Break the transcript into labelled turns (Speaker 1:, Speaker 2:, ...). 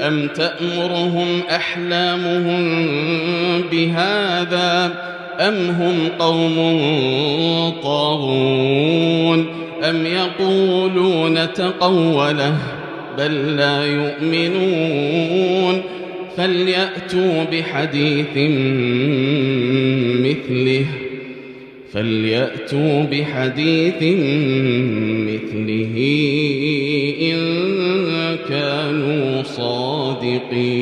Speaker 1: أم تأمرهم أحلامهم بهذا أم هم قوم طاغون أم يقولون تقوله بل لا يؤمنون فليأتوا بحديث مثله إن كانوا صادقين.